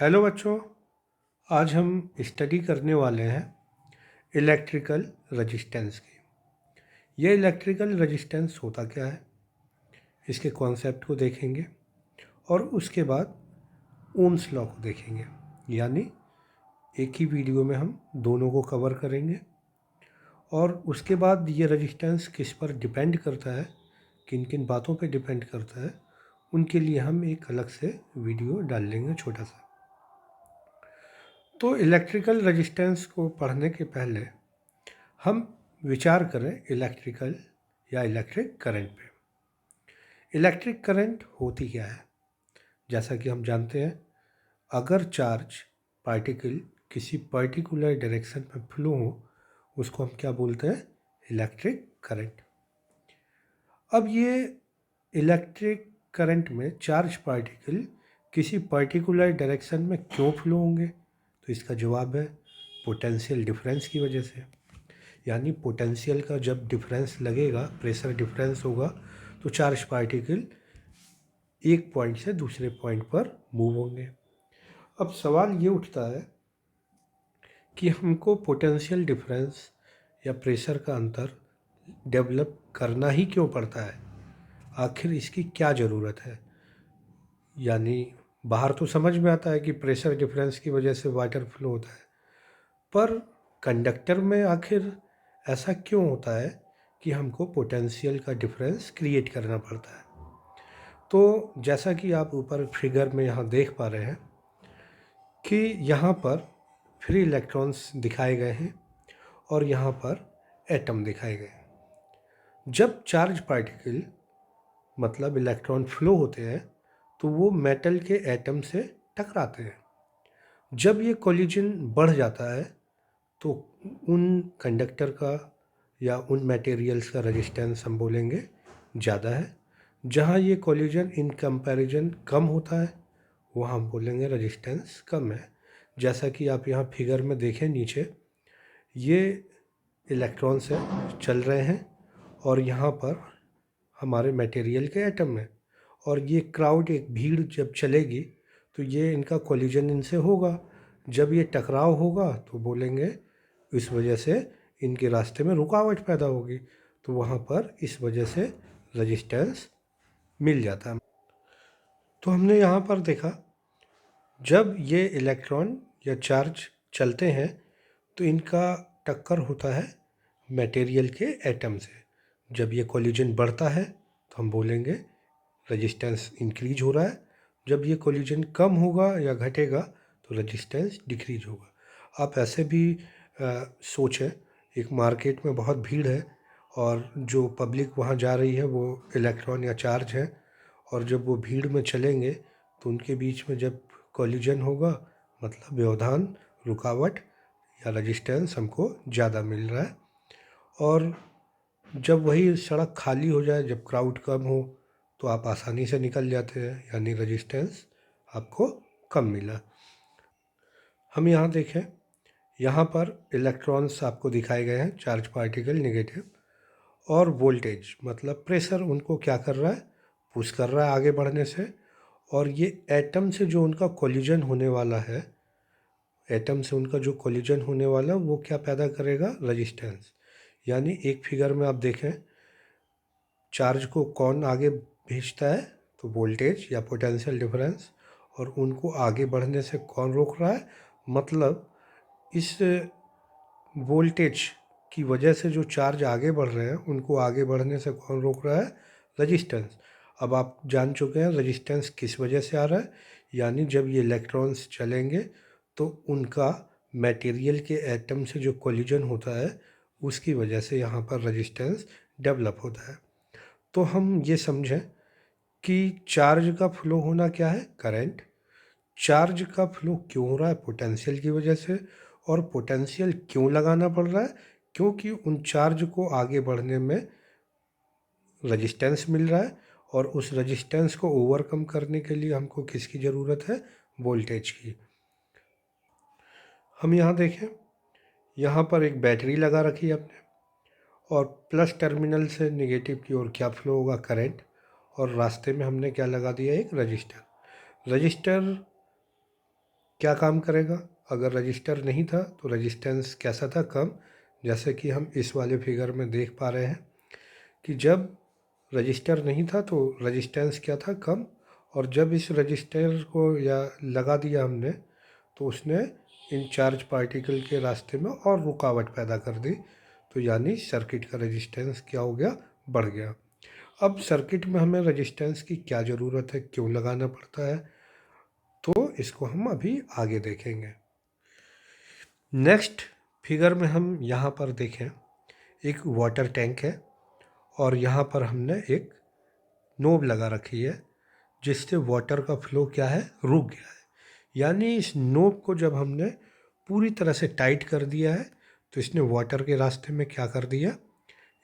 Hello बच्चों, आज हम स्टडी करने वाले हैं इलेक्ट्रिकल रेजिस्टेंस की। ये इलेक्ट्रिकल रेजिस्टेंस होता क्या है, इसके कॉन्सेप्ट को देखेंगे और उसके बाद ओम्स लॉ को देखेंगे। यानी एक ही वीडियो में हम दोनों को कवर करेंगे। और उसके बाद ये रेजिस्टेंस किस पर डिपेंड करता है, किन किन बातों पे डिपेंड करता है, उनके लिए हम एक अलग से वीडियो डाल लेंगे छोटा सा। तो इलेक्ट्रिकल रेजिस्टेंस को पढ़ने के पहले हम विचार करें इलेक्ट्रिकल या इलेक्ट्रिक करंट पे। इलेक्ट्रिक करंट होती क्या है? जैसा कि हम जानते हैं, अगर चार्ज पार्टिकल किसी पर्टिकुलर डायरेक्शन में फ्लो हो, उसको हम क्या बोलते हैं? Electric current. अब ये इलेक्ट्रिक करंट में चार्ज पार्टिकल किसी पर्टिकुलर डायरेक्शन में क्यों फ्लो होंगे? तो इसका जवाब है पोटेंशियल डिफरेंस की वजह से। यानी पोटेंशियल का जब डिफरेंस लगेगा, प्रेशर डिफरेंस होगा, तो चार्ज पार्टिकल एक पॉइंट से दूसरे पॉइंट पर मूव होंगे। अब सवाल ये उठता है कि हमको पोटेंशियल डिफरेंस या प्रेशर का अंतर डेवलप करना ही क्यों पड़ता है? आखिर इसकी क्या ज़रूरत है? यानी बाहर तो समझ में आता है कि प्रेशर डिफरेंस की वजह से वाटर फ्लो होता है, पर कंडक्टर में आखिर ऐसा क्यों होता है कि हमको पोटेंशियल का डिफरेंस क्रिएट करना पड़ता है? तो जैसा कि आप ऊपर फिगर में यहाँ देख पा रहे हैं कि यहाँ पर फ्री इलेक्ट्रॉन्स दिखाए गए हैं और यहाँ पर एटम दिखाए गए हैं। जब चार्ज पार्टिकल मतलब इलेक्ट्रॉन फ्लो होते हैं तो वो मेटल के एटम से टकराते हैं। जब ये कोलिजन बढ़ जाता है तो उन कंडक्टर का या उन मटेरियल्स का रेजिस्टेंस हम बोलेंगे ज़्यादा है। जहाँ ये कोलिजन इन कंपैरिजन कम होता है, वहाँ हम बोलेंगे रेजिस्टेंस कम है। जैसा कि आप यहाँ फिगर में देखें नीचे, ये इलेक्ट्रॉन्स हैं चल रहे हैं और यहाँ पर हमारे मटेरियल के एटम है, और ये क्राउड, एक भीड़ जब चलेगी तो ये इनका कोलिजन इनसे होगा। जब ये टकराव होगा तो बोलेंगे इस वजह से इनके रास्ते में रुकावट पैदा होगी, तो वहाँ पर इस वजह से रेजिस्टेंस मिल जाता है। तो हमने यहाँ पर देखा, जब ये इलेक्ट्रॉन या चार्ज चलते हैं तो इनका टक्कर होता है मटेरियल के एटम से। जब ये कोलिजन बढ़ता है तो हम बोलेंगे रेजिस्टेंस इंक्रीज हो रहा है। जब ये कोलिजन कम होगा या घटेगा तो रेजिस्टेंस डिक्रीज होगा। आप ऐसे भी सोचें, एक मार्केट में बहुत भीड़ है और जो पब्लिक वहाँ जा रही है वो इलेक्ट्रॉन या चार्ज है, और जब वो भीड़ में चलेंगे तो उनके बीच में जब कोलिजन होगा, मतलब व्यवधान, रुकावट या रेजिस्टेंस हमको ज़्यादा मिल रहा है। और जब वही सड़क खाली हो जाए, जब क्राउड कम हो, तो आप आसानी से निकल जाते हैं, यानी रेजिस्टेंस आपको कम मिला। हम यहाँ देखें, यहाँ पर इलेक्ट्रॉन्स आपको दिखाए गए हैं, चार्ज पार्टिकल नेगेटिव, और वोल्टेज मतलब प्रेशर उनको क्या कर रहा है? पुश कर रहा है आगे बढ़ने से। और ये एटम से जो उनका कोलिजन होने वाला है, एटम से उनका जो कोलिजन होने वाला है वो क्या पैदा करेगा? रेजिस्टेंस। यानी एक फिगर में आप देखें, चार्ज को कौन आगे भेजता है? तो वोल्टेज या पोटेंशियल डिफरेंस। और उनको आगे बढ़ने से कौन रोक रहा है? मतलब इस वोल्टेज की वजह से जो चार्ज आगे बढ़ रहे हैं, उनको आगे बढ़ने से कौन रोक रहा है? रेजिस्टेंस। अब आप जान चुके हैं रेजिस्टेंस किस वजह से आ रहा है। यानी जब ये इलेक्ट्रॉन्स चलेंगे तो उनका मटेरियल के एटम से जो कोलिजन होता है, उसकी वजह से यहाँ पर रेजिस्टेंस डेवलप होता है। तो हम ये समझें कि चार्ज का फ्लो होना क्या है? करंट। चार्ज का फ्लो क्यों हो रहा है? पोटेंशियल की वजह से। और पोटेंशियल क्यों लगाना पड़ रहा है? क्योंकि उन चार्ज को आगे बढ़ने में रेजिस्टेंस मिल रहा है, और उस रेजिस्टेंस को ओवरकम करने के लिए हमको किसकी ज़रूरत है? वोल्टेज की। हम यहाँ देखें, यहाँ पर एक बैटरी लगा रखी है आपने, और प्लस टर्मिनल से नेगेटिव की ओर क्या फ्लो होगा? करंट। और रास्ते में हमने क्या लगा दिया? एक रजिस्टर। रजिस्टर क्या काम करेगा? अगर रजिस्टर नहीं था तो रजिस्टेंस कैसा था? कम। जैसे कि हम इस वाले फिगर में देख पा रहे हैं कि जब रजिस्टर नहीं था तो रजिस्टेंस क्या था? कम। और जब इस रजिस्टर को या लगा दिया हमने तो उसने इन चार्ज पार्टिकल के रास्ते में और रुकावट पैदा कर दी। तो यानी सर्किट का रजिस्टेंस क्या हो गया? बढ़ गया। अब सर्किट में हमें रजिस्टेंस की क्या ज़रूरत है, क्यों लगाना पड़ता है, तो इसको हम अभी आगे देखेंगे। नेक्स्ट फिगर में हम यहाँ पर देखें, एक वाटर टैंक है और यहाँ पर हमने एक नोब लगा रखी है जिससे वाटर का फ्लो क्या है? रुक गया है। यानी इस नोब को जब हमने पूरी तरह से टाइट कर दिया है तो इसने वाटर के रास्ते में क्या कर दिया?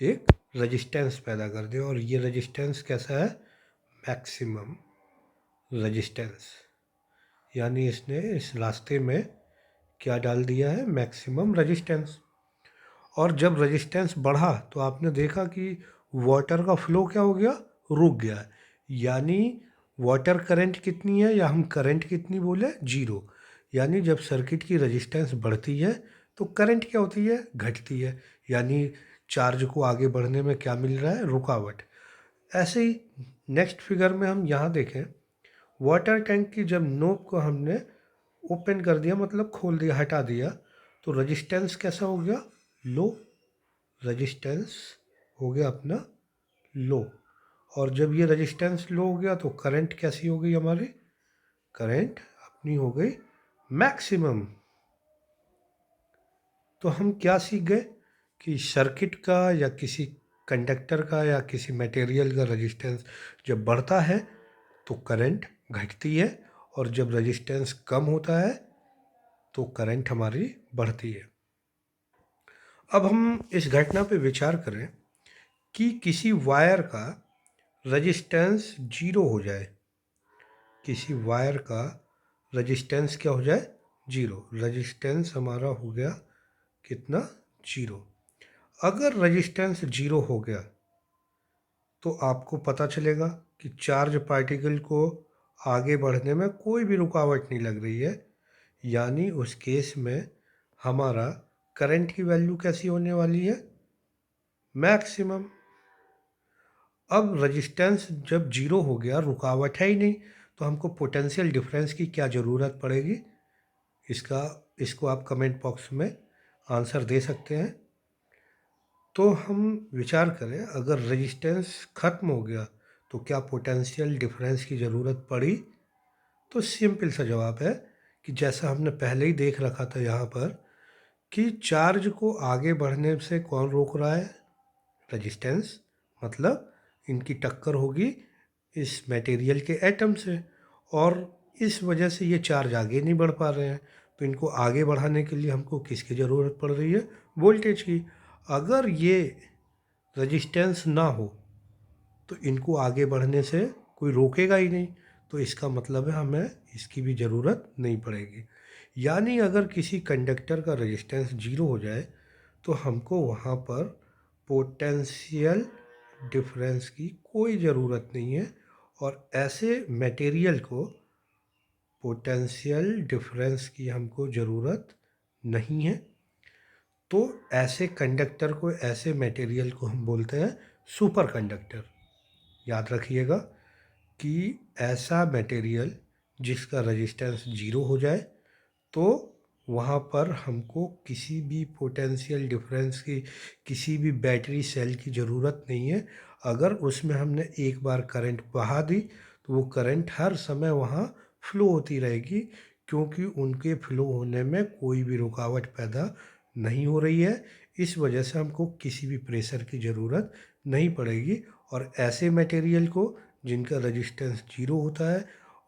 एक रजिस्टेंस पैदा कर दिया। और ये रजिस्टेंस कैसा है? Maximum resistance. यानी इसने इस रास्ते में क्या डाल दिया है? Maximum resistance. और जब रजिस्टेंस बढ़ा तो आपने देखा कि वाटर का फ्लो क्या हो गया? रुक गया है। यानी वाटर करंट कितनी है, या हम करंट कितनी बोले? जीरो। यानी जब सर्किट की रजिस्टेंस बढ़ती है तो करंट क्या होती है? घटती है। यानी चार्ज को आगे बढ़ने में क्या मिल रहा है? रुकावट। ऐसे ही नेक्स्ट फिगर में हम यहाँ देखें, वाटर टैंक की जब नोब को हमने ओपन कर दिया, मतलब खोल दिया, हटा दिया, तो रजिस्टेंस कैसा हो गया? लो। रजिस्टेंस हो गया अपना लो। और जब ये रजिस्टेंस लो हो गया तो करंट कैसी हो गई हमारी? करंट अपनी हो गई मैक्सिमम। तो हम क्या सीख गए कि सर्किट का या किसी कंडक्टर का या किसी मटेरियल का रजिस्टेंस जब बढ़ता है तो करंट घटती है, और जब रजिस्टेंस कम होता है तो करंट हमारी बढ़ती है। अब हम इस घटना पे विचार करें कि किसी वायर का रजिस्टेंस जीरो हो जाए। किसी वायर का रजिस्टेंस क्या हो जाए? जीरो। रजिस्टेंस हमारा हो गया कितना? जीरो। अगर रजिस्टेंस जीरो हो गया तो आपको पता चलेगा कि चार्ज पार्टिकल को आगे बढ़ने में कोई भी रुकावट नहीं लग रही है। यानी उस केस में हमारा करंट की वैल्यू कैसी होने वाली है? मैक्सिमम। अब रजिस्टेंस जब जीरो हो गया, रुकावट है ही नहीं, तो हमको पोटेंशियल डिफरेंस की क्या ज़रूरत पड़ेगी? इसको आप कमेंट बॉक्स में आंसर दे सकते हैं। तो हम विचार करें, अगर रेजिस्टेंस ख़त्म हो गया तो क्या पोटेंशियल डिफरेंस की ज़रूरत पड़ी? तो सिंपल सा जवाब है कि जैसा हमने पहले ही देख रखा था यहाँ पर, कि चार्ज को आगे बढ़ने से कौन रोक रहा है? रेजिस्टेंस। मतलब इनकी टक्कर होगी इस मटेरियल के एटम से, और इस वजह से ये चार्ज आगे नहीं बढ़ पा रहे हैं। तो इनको आगे बढ़ाने के लिए हमको किसकी ज़रूरत पड़ रही है? वोल्टेज की। अगर ये रेजिस्टेंस ना हो तो इनको आगे बढ़ने से कोई रोकेगा ही नहीं। तो इसका मतलब है हमें इसकी भी ज़रूरत नहीं पड़ेगी। यानी अगर किसी कंडक्टर का रेजिस्टेंस जीरो हो जाए तो हमको वहाँ पर पोटेंशियल डिफरेंस की कोई ज़रूरत नहीं है, और ऐसे मटेरियल को पोटेंशियल डिफरेंस की हमको ज़रूरत नहीं है। तो ऐसे कंडक्टर को, ऐसे मटेरियल को हम बोलते हैं सुपर कंडक्टर। याद रखिएगा कि ऐसा मटेरियल जिसका रेजिस्टेंस जीरो हो जाए तो वहाँ पर हमको किसी भी पोटेंशियल डिफरेंस की, किसी भी बैटरी सेल की ज़रूरत नहीं है। अगर उसमें हमने एक बार करंट बहा दी तो वो करंट हर समय वहाँ फ्लो होती रहेगी, क्योंकि उनके फ्लो होने में कोई भी रुकावट पैदा नहीं हो रही है। इस वजह से हमको किसी भी प्रेशर की ज़रूरत नहीं पड़ेगी। और ऐसे मटेरियल को जिनका रेजिस्टेंस जीरो होता है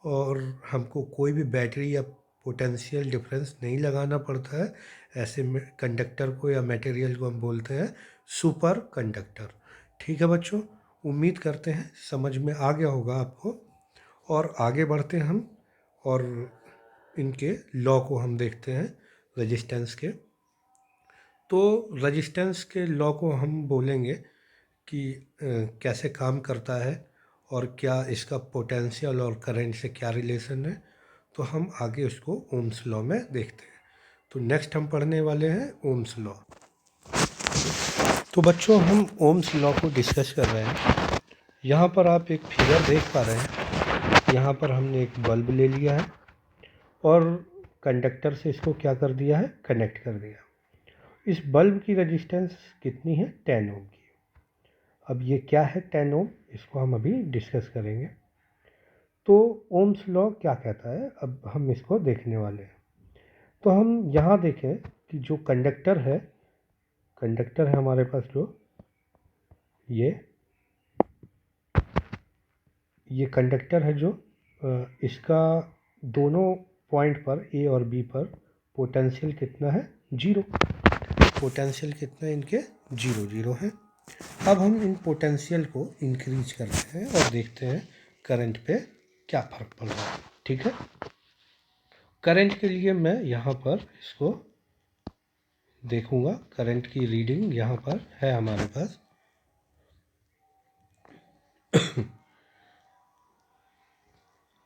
और हमको कोई भी बैटरी या पोटेंशियल डिफरेंस नहीं लगाना पड़ता है, ऐसे में कंडक्टर को या मटेरियल को हम बोलते हैं सुपर कंडक्टर। ठीक है बच्चों, उम्मीद करते हैं समझ में आ गया होगा आपको। और आगे बढ़ते हैं हम, और इनके लॉ को हम देखते हैं रेजिस्टेंस के। तो रेजिस्टेंस के लॉ को हम बोलेंगे कि कैसे काम करता है और क्या इसका पोटेंशियल और करंट से क्या रिलेशन है। तो हम आगे उसको ओम्स लॉ में देखते हैं। तो नेक्स्ट हम पढ़ने वाले हैं ओम्स लॉ। तो बच्चों हम ओम्स लॉ को डिस्कस कर रहे हैं। यहाँ पर आप एक फिगर देख पा रहे हैं। यहाँ पर हमने एक बल्ब ले लिया है और कंडक्टर से इसको क्या कर दिया है, कनेक्ट कर दिया। इस बल्ब की रेजिस्टेंस कितनी है, 10 ओम की। अब ये क्या है 10 ओम, इसको हम अभी डिस्कस करेंगे। तो ओम्स लॉ क्या कहता है, अब हम इसको देखने वाले हैं। तो हम यहाँ देखें कि जो कंडक्टर है हमारे पास, जो ये कंडक्टर है, जो इसका दोनों पॉइंट पर ए और बी पर पोटेंशियल कितना है, 0। पोटेंशियल कितना है इनके, 0 है। अब हम इन पोटेंशियल को इंक्रीज करते हैं और देखते हैं करंट पे क्या फ़र्क पड़ रहा है। ठीक है, करंट के लिए मैं यहाँ पर इसको देखूँगा। करंट की रीडिंग यहाँ पर है हमारे पास।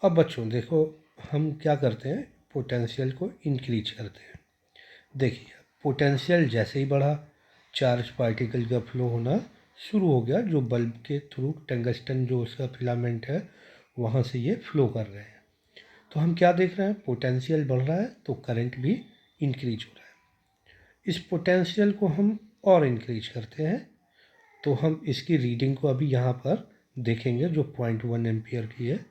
अब बच्चों देखो, हम क्या करते हैं, पोटेंशियल को इंक्रीज करते हैं। देखिए, पोटेंशियल जैसे ही बढ़ा, चार्ज पार्टिकल का फ्लो होना शुरू हो गया, जो बल्ब के थ्रू टंगस्टन जो उसका फिलामेंट है वहाँ से ये फ्लो कर रहे हैं। तो हम क्या देख रहे हैं, पोटेंशियल बढ़ रहा है तो करंट भी इंक्रीज हो रहा है। इस पोटेंशियल को हम और इंक्रीज करते हैं, तो हम इसकी रीडिंग को अभी यहाँ पर देखेंगे, जो 0.1 एम्पियर की है।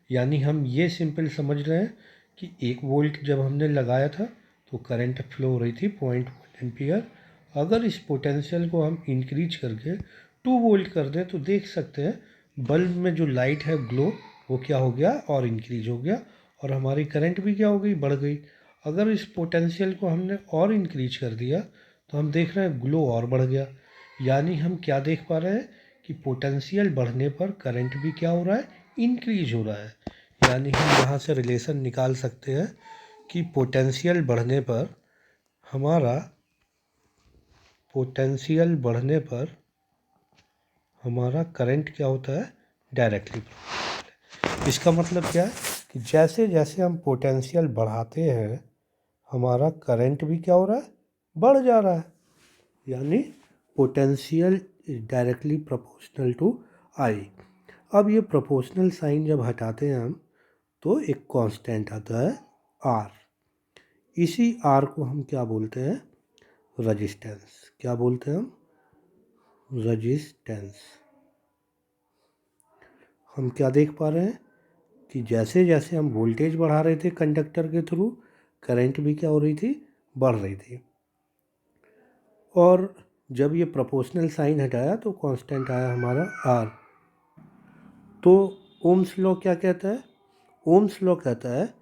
यानी हम ये सिंपल समझ रहे हैं कि 1 वोल्ट जब हमने लगाया था तो करंट फ्लो हो रही थी 0.1 एम्पियर। अगर इस पोटेंशियल को हम इंक्रीज करके 2 वोल्ट कर दें तो देख सकते हैं बल्ब में जो लाइट है, ग्लो, वो क्या हो गया, और इंक्रीज हो गया, और हमारी करंट भी क्या हो गई, बढ़ गई। अगर इस पोटेंशियल को हमने और इंक्रीज कर दिया तो हम देख रहे हैं ग्लो और बढ़ गया। यानी हम क्या देख पा रहे हैं कि पोटेंशियल बढ़ने पर करंट भी क्या हो रहा है, इंक्रीज हो रहा है। यानी हम यहाँ से रिलेशन निकाल सकते हैं कि पोटेंशियल बढ़ने पर हमारा करंट क्या होता है, डायरेक्टली। इसका मतलब क्या है कि जैसे जैसे हम पोटेंशियल बढ़ाते हैं हमारा करंट भी क्या हो रहा है, बढ़ जा रहा है। यानी potential is directly proportional to I. अब ये प्रोपोर्शनल साइन जब हटाते हैं हम तो एक कांस्टेंट आता है आर। इसी आर को हम क्या बोलते हैं, रजिस्टेंस। क्या बोलते हैं हम, रजिस्टेंस। हम क्या देख पा रहे हैं कि जैसे जैसे हम वोल्टेज बढ़ा रहे थे कंडक्टर के थ्रू, करंट भी क्या हो रही थी, बढ़ रही थी। और जब ये प्रोपोर्शनल साइन हटाया तो कांस्टेंट आया हमारा आर। तो ओम्स लॉ क्या कहता है, ओम्स लॉ कहता है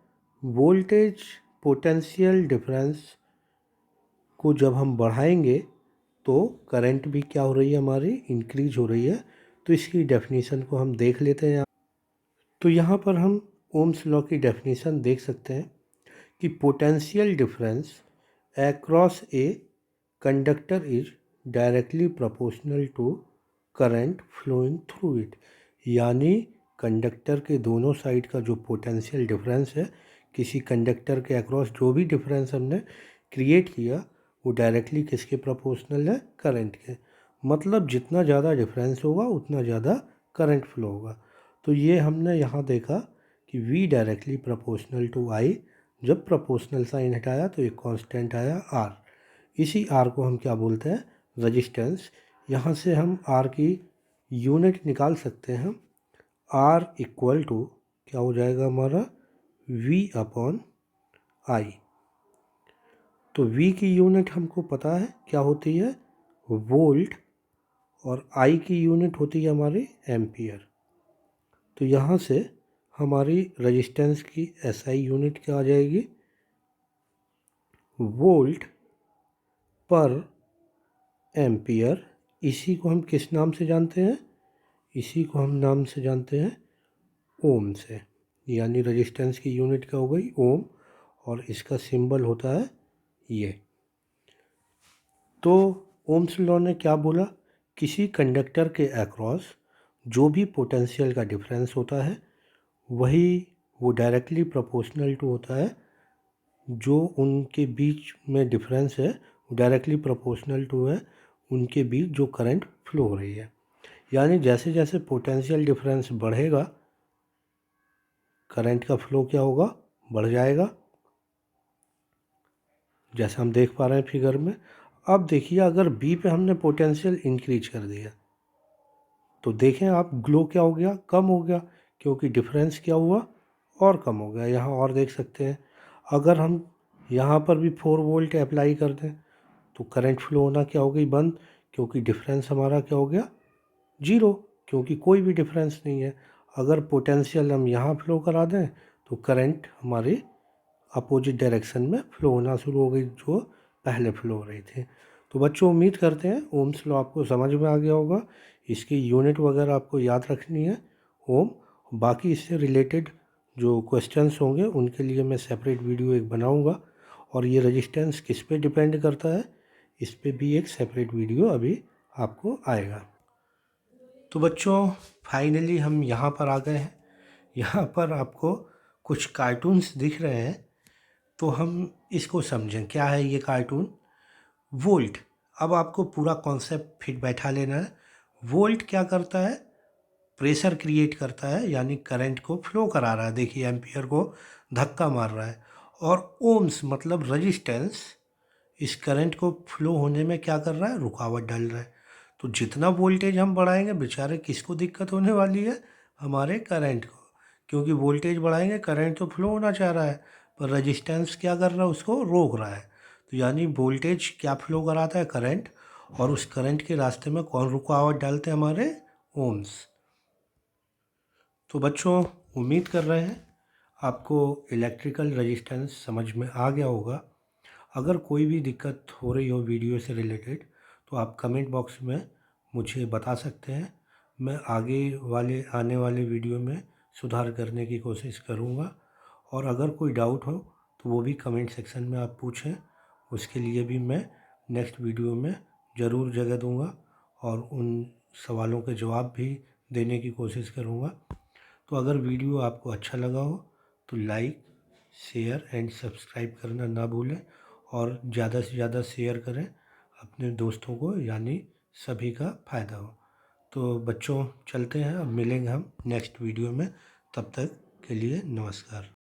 वोल्टेज पोटेंशियल डिफरेंस को जब हम बढ़ाएंगे तो करंट भी क्या हो रही है, हमारी इंक्रीज हो रही है। तो इसकी डेफिनेशन को हम देख लेते हैं। तो यहाँ पर हम ओम्स लॉ की डेफिनेशन देख सकते हैं कि potential difference across a conductor is directly proportional to current flowing through it. यानी कंडक्टर के दोनों साइड का जो पोटेंशियल डिफरेंस है, किसी कंडक्टर के अक्रॉस जो भी डिफरेंस हमने क्रिएट किया वो डायरेक्टली किसके प्रोपोर्शनल है, करंट के। मतलब जितना ज़्यादा डिफरेंस होगा उतना ज़्यादा करंट फ्लो होगा। तो ये हमने यहाँ देखा कि V directly proportional to I। जब प्रोपोर्शनल साइन हटाया तो एक कांस्टेंट आया R। इसी R को हम क्या बोलते हैं, रजिस्टेंस। यहाँ से हम R की यूनिट निकाल सकते हैं। R इक्वल टू क्या हो जाएगा हमारा, V अपॉन I। तो V की यूनिट हमको पता है क्या होती है, वोल्ट, और I की यूनिट होती है हमारी एम्पियर। तो यहाँ से हमारी रेजिस्टेंस की SI यूनिट क्या आ जाएगी, वोल्ट पर एम्पियर। इसी को हम किस नाम से जानते हैं, इसी को हम नाम से जानते हैं ओम से। यानी रेजिस्टेंस की यूनिट क्या हो गई, ओम, और इसका सिंबल होता है ये। तो ओम्स लॉ ने क्या बोला, किसी कंडक्टर के अक्रॉस जो भी पोटेंशियल का डिफरेंस होता है वही वो डायरेक्टली प्रोपोर्शनल टू होता है, जो उनके बीच में डिफरेंस है वो डायरेक्टली प्रोपोर्शनल टू है उनके बीच जो करंट फ्लो हो रही है। यानी जैसे जैसे पोटेंशियल डिफरेंस बढ़ेगा करंट का फ्लो क्या होगा, बढ़ जाएगा, जैसे हम देख पा रहे हैं फिगर में। अब देखिए अगर बी पे हमने पोटेंशियल इंक्रीज कर दिया तो देखें आप ग्लो क्या हो गया, कम हो गया, क्योंकि डिफरेंस क्या हुआ और कम हो गया। यहाँ और देख सकते हैं अगर हम यहाँ पर भी 4 वोल्ट अप्लाई कर दें तो करंट फ्लो होना क्या हो गई, बंद, क्योंकि डिफरेंस हमारा क्या हो गया, जीरो, क्योंकि कोई भी डिफरेंस नहीं है। अगर पोटेंशियल हम यहाँ फ्लो करा दें तो करंट हमारी अपोजिट डायरेक्शन में फ्लो होना शुरू हो गई जो पहले फ्लो हो रही थी। तो बच्चों उम्मीद करते हैं ओम्स लॉ आपको समझ में आ गया होगा, इसकी यूनिट वगैरह आपको याद रखनी है ओम। बाकी इससे रिलेटेड जो क्वेश्चंस होंगे उनके लिए मैं सेपरेट वीडियो एक बनाऊंगा, और ये रेजिस्टेंस किस पे डिपेंड करता है इस पे भी एक सेपरेट वीडियो अभी आपको आएगा। तो बच्चों फाइनली हम यहाँ पर आ गए हैं। यहाँ पर आपको कुछ कार्टून्स दिख रहे हैं, तो हम इसको समझें क्या है ये कार्टून। वोल्ट, अब आपको पूरा कॉन्सेप्ट फिट बैठा लेना है। वोल्ट क्या करता है, प्रेशर क्रिएट करता है, यानी करंट को फ्लो करा रहा है, देखिए एम्पियर को धक्का मार रहा है। और ओम्स मतलब रेजिस्टेंस इस करंट को फ्लो होने में क्या कर रहा है, रुकावट डाल रहा है। तो जितना वोल्टेज हम बढ़ाएंगे बेचारे किसको दिक्कत होने वाली है, हमारे करंट को, क्योंकि वोल्टेज बढ़ाएंगे करंट तो फ्लो होना चाह रहा है पर रेजिस्टेंस क्या कर रहा है, उसको रोक रहा है। तो यानी वोल्टेज क्या फ्लो कराता है, करंट, और उस करंट के रास्ते में कौन रुकावट डालते हैं, हमारे ओम्स। तो बच्चों उम्मीद कर रहे हैं आपको इलेक्ट्रिकल रेजिस्टेंस समझ में आ गया होगा। अगर कोई भी दिक्कत हो रही हो वीडियो से रिलेटेड तो आप कमेंट बॉक्स में मुझे बता सकते हैं। मैं आगे वाले आने वाले वीडियो में सुधार करने की कोशिश करूँगा, और अगर कोई डाउट हो तो वो भी कमेंट सेक्शन में आप पूछें, उसके लिए भी मैं नेक्स्ट वीडियो में ज़रूर जगह दूँगा और उन सवालों के जवाब भी देने की कोशिश करूँगा। तो अगर वीडियो आपको अच्छा लगा हो तो लाइक, शेयर एंड सब्सक्राइब करना ना भूलें, और ज़्यादा से ज़्यादा शेयर करें अपने दोस्तों को, यानी सभी का फ़ायदा हो। तो बच्चों चलते हैं, अब मिलेंगे हम नेक्स्ट वीडियो में, तब तक के लिए नमस्कार।